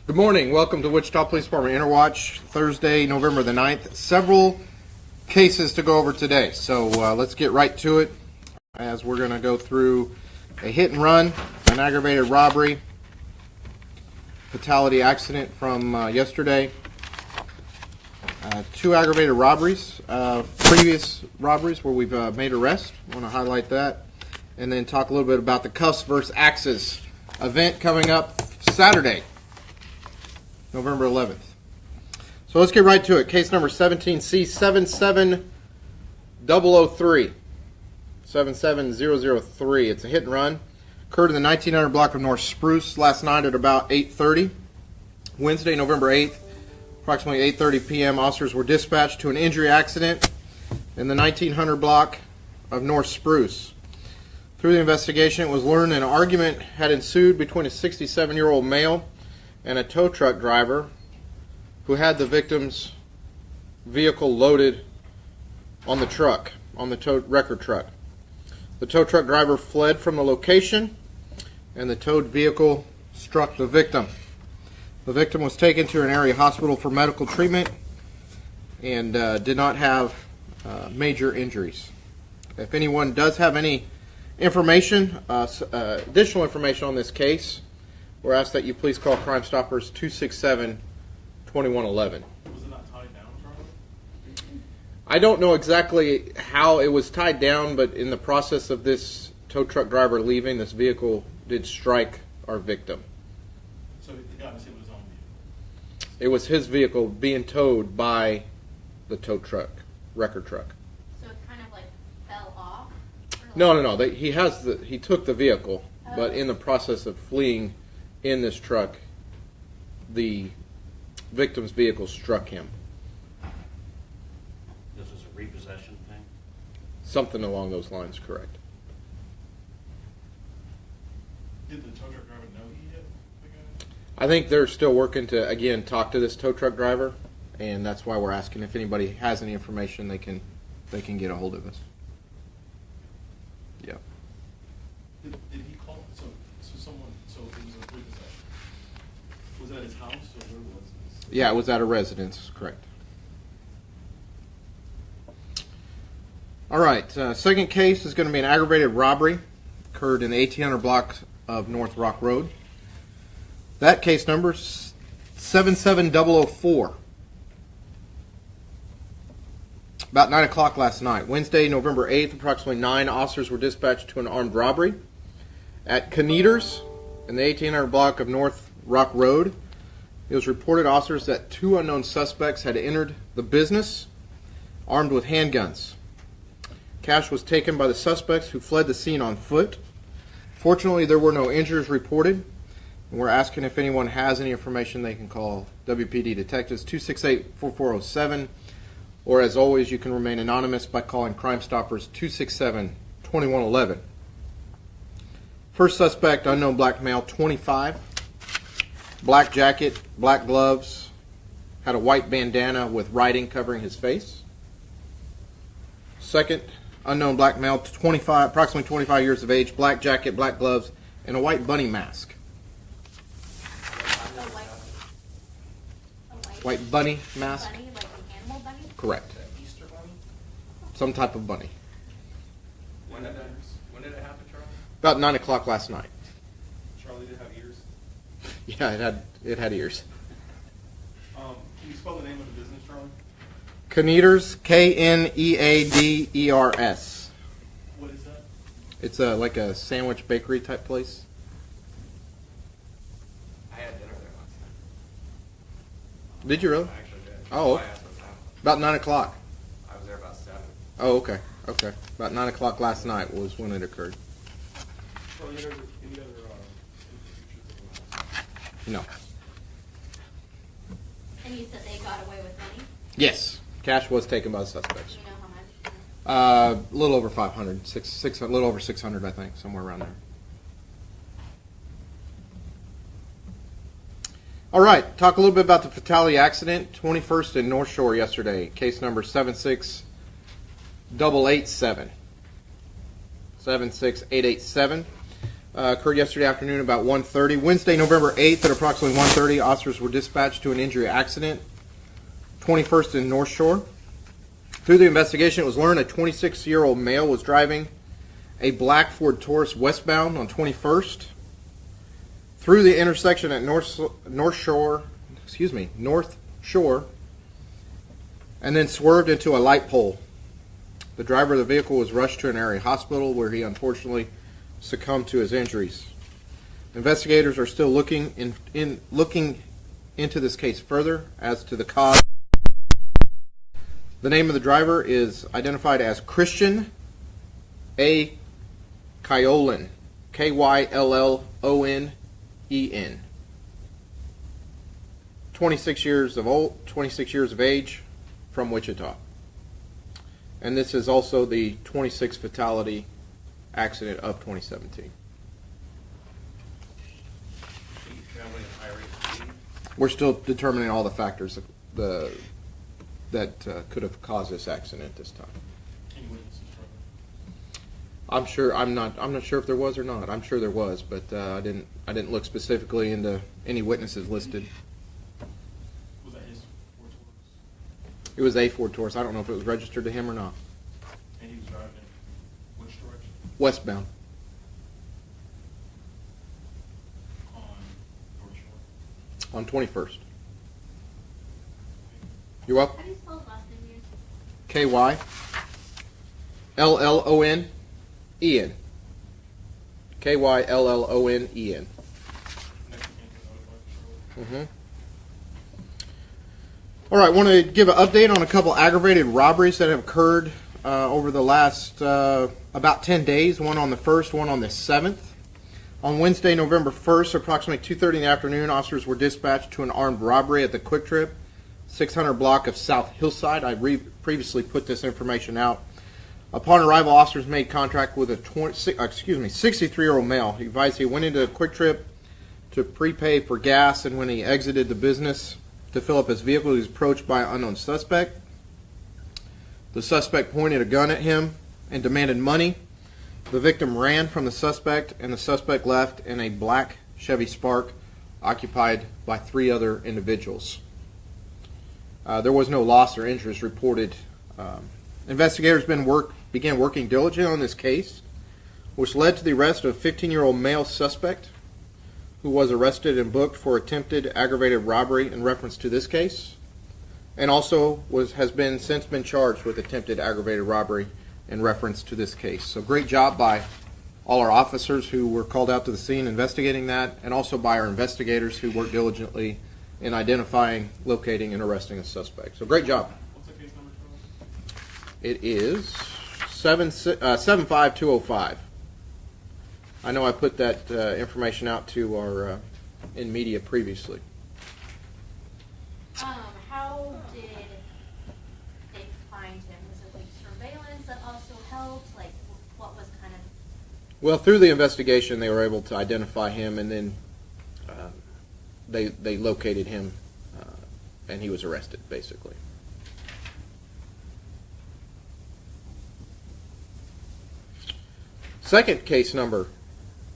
Good morning. Welcome to Wichita Police Department Interwatch, Thursday, November the 9th. Several cases to go over today, so let's get right to it as we're going to go through a hit and run, an aggravated robbery, fatality accident from yesterday, two aggravated robberies, previous robberies where we've made arrests. I want to highlight that, and then talk a little bit about the Cuffs versus Axes event coming up Saturday, November 11th. So let's get right to it. Case number 17C77003. 77003. It's a hit and run. Occurred in the 1900 block of North Spruce last night at about 8:30. Wednesday, November 8th, approximately 8:30 p.m., officers were dispatched to an injury accident in the 1900 block of North Spruce. Through the investigation, it was learned an argument had ensued between a 67-year-old male and a tow truck driver who had the victim's vehicle loaded on the truck, on the record truck. The tow truck driver fled from the location, and the towed vehicle struck the victim. The victim was taken to an area hospital for medical treatment and did not have major injuries. If anyone does have any information, additional information on this case, we're asked that you please call Crime Stoppers 267-2111. Was it not tied down, Charlie? I don't know exactly how it was tied down, but in the process of this tow truck driver leaving, this vehicle did strike our victim. So the guy was hit with his own vehicle? It was his vehicle being towed by the tow truck, record truck. So it kind of like fell off? No. He took the vehicle, but in the process of fleeing in this truck, the victim's vehicle struck him. This was a repossession thing? Something along those lines, correct. Did the tow truck driver know he hit the guy? I think they're still working to, again, talk to this tow truck driver, and that's why we're asking if anybody has any information they can get a hold of us. Yeah. Did he call? So it was a repossession. Was that his house or where was this? Yeah, it was at a residence, correct. All right, second case is going to be an aggravated robbery. Occurred in the 1800 block of North Rock Road. That case number is 77004. About 9 o'clock last night. Wednesday, November 8th, approximately 9 officers were dispatched to an armed robbery at Caneters in the 1800 block of North Rock Road. It was reported officers that 2 unknown suspects had entered the business armed with handguns. Cash was taken by the suspects, who fled the scene on foot. Fortunately, there were no injuries reported. And we're asking if anyone has any information, they can call WPD detectives 268-4407, or as always, you can remain anonymous by calling Crime Stoppers 267-2111. First suspect, unknown black male, 25, black jacket, black gloves, had a white bandana with writing covering his face. Second, unknown black male, 25, approximately 25 years of age, black jacket, black gloves, and a white bunny mask. White bunny mask? Bunny, like an animal bunny? Correct. Easter bunny? Some type of bunny. When did it happen, Charlie? About 9 o'clock last night. Charlie did have ears. Yeah, it had ears. Can you spell the name of the business, Charlie? Caneters, Kneaders. What is that? It's like a sandwich bakery type place. I had dinner there last night. Did you really? I actually did. Oh, I asked what time. about 9 o'clock. I was there about 7. Oh, okay. About 9 o'clock last night was when it occurred. Charlie, any other pictures of the house? No. And you said they got away with money? Yes. Cash was taken by the suspects. Do you know how much? A little over 500, a little over 600, I think, somewhere around there. All right, talk a little bit about the fatality accident, 21st in North Shore yesterday, case number 76887. 76887. Occurred yesterday afternoon about 1:30. Wednesday, November 8th at approximately 1:30, officers were dispatched to an injury accident, 21st and North Shore. Through the investigation, it was learned a 26-year-old male was driving a black Ford Taurus westbound on 21st through the intersection at North Shore, and then swerved into a light pole. The driver of the vehicle was rushed to an area hospital where he unfortunately succumbed to his injuries. Investigators are still looking into this case further as to the cause. The name of the driver is identified as Christian A. Kyollen, Kylllonen, 26 years of age, from Wichita. And this is also the 26th fatality accident of 2017. Traveling at high rate of speed. We're still determining all the factors that could have caused this accident this time. Any witnesses from I'm not sure if there was or not. I'm sure there was, but I didn't look specifically into any witnesses listed. Was that his Ford Taurus? It was a Ford Taurus. I don't know if it was registered to him or not. And he was driving which direction? Westbound On North Shore. on 21st. You're welcome. How do you spell his last name here? Kylllonen. Kylllonen. Next to North Shore. Mm-hmm. All right, I want to give an update on a couple aggravated robberies that have occurred over the last about 10 days, one on the 1st, one on the 7th. On Wednesday, November 1st, approximately 2:30 in the afternoon, officers were dispatched to an armed robbery at the Quick Trip 600 block of South Hillside. I previously put this information out. Upon arrival, officers made contact with a 63-year-old male. He advised he went into a Quick Trip to prepay for gas, and when he exited the business to fill up his vehicle, he was approached by an unknown suspect. The suspect pointed a gun at him and demanded money. The victim ran from the suspect, and the suspect left in a black Chevy Spark occupied by 3 other individuals. There was no loss or injuries reported. Investigators began working diligently on this case, which led to the arrest of a 15-year-old male suspect who was arrested and booked for attempted aggravated robbery in reference to this case, and also has since been charged with attempted aggravated robbery in reference to this case. So great job by all our officers who were called out to the scene investigating that, and also by our investigators who worked diligently in identifying, locating, and arresting a suspect. So great job. What's the case number, Charles? It is 75205. I know I put that information out to our in media previously. How did they find him? Was it like surveillance that also helped? Like, what was kind of... Well, through the investigation, they were able to identify him, and then they located him, and he was arrested, basically. Second case number,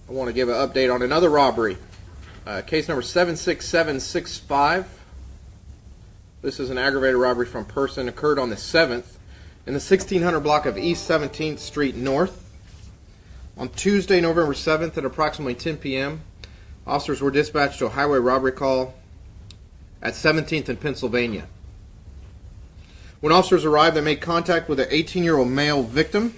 I want to give an update on another robbery. Case number 76765. This is an aggravated robbery from person. Occurred on the 7th in the 1600 block of East 17th Street North. On Tuesday, November 7th at approximately 10 p.m., officers were dispatched to a highway robbery call at 17th and Pennsylvania. When officers arrived, they made contact with an 18-year-old male victim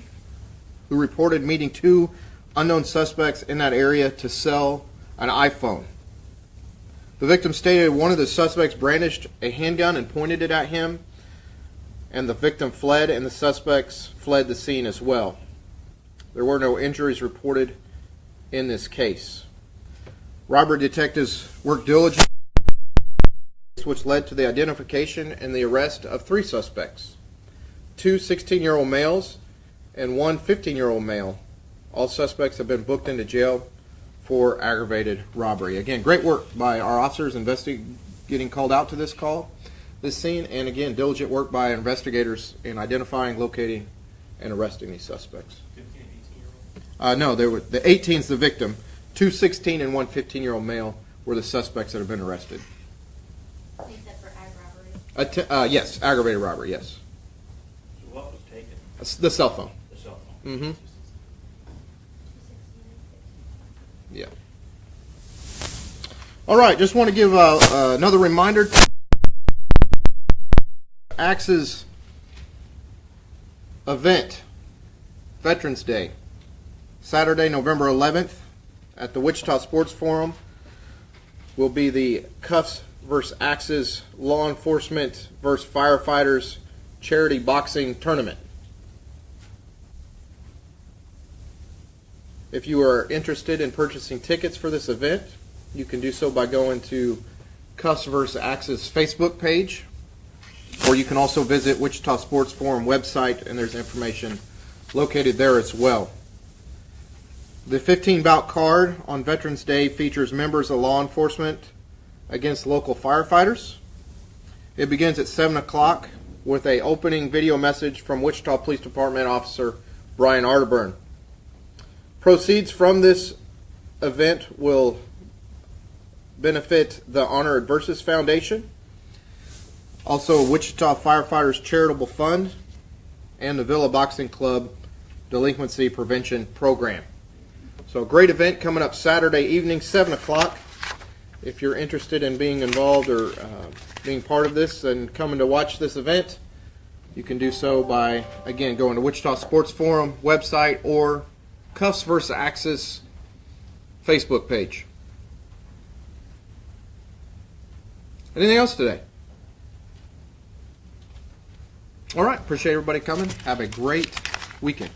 who reported meeting 2 unknown suspects in that area to sell an iPhone. The victim stated one of the suspects brandished a handgun and pointed it at him, and the victim fled, and the suspects fled the scene as well. There were no injuries reported in this case. Robbery detectives worked diligently, which led to the identification and the arrest of 3 suspects, 2 16-year-old males and 1 15-year-old male. All suspects have been booked into jail for aggravated robbery. Again, great work by our officers getting called out to this scene, and again, diligent work by investigators in identifying, locating, and arresting these suspects. 15 and 18-year-old? No, the 18's the victim. Two 16 and one 15-year-old male were the suspects that have been arrested. They said for ag robbery. Yes, aggravated robbery, yes. So what was taken? The cell phone. The cell phone? Mm-hmm. 216 and 15. Yeah. All right, just want to give another reminder. Axe's event, Veterans Day, Saturday, November 11th, at the Wichita Sports Forum, will be the Cuffs vs. Axes Law Enforcement vs. Firefighters Charity Boxing Tournament. If you are interested in purchasing tickets for this event, you can do so by going to Cuffs vs. Axes Facebook page, or you can also visit Wichita Sports Forum website, and there's information located there as well. The 15-bout card on Veterans Day features members of law enforcement against local firefighters. It begins at 7 o'clock with an opening video message from Wichita Police Department Officer Brian Arterburn. Proceeds from this event will benefit the Honor Adversus Foundation, also Wichita Firefighters Charitable Fund, and the Villa Boxing Club Delinquency Prevention Program. So a great event coming up Saturday evening, 7 o'clock. If you're interested in being involved or being part of this and coming to watch this event, you can do so by, again, going to Wichita Sports Forum website or Cuffs vs. Axis Facebook page. Anything else today? All right. Appreciate everybody coming. Have a great weekend.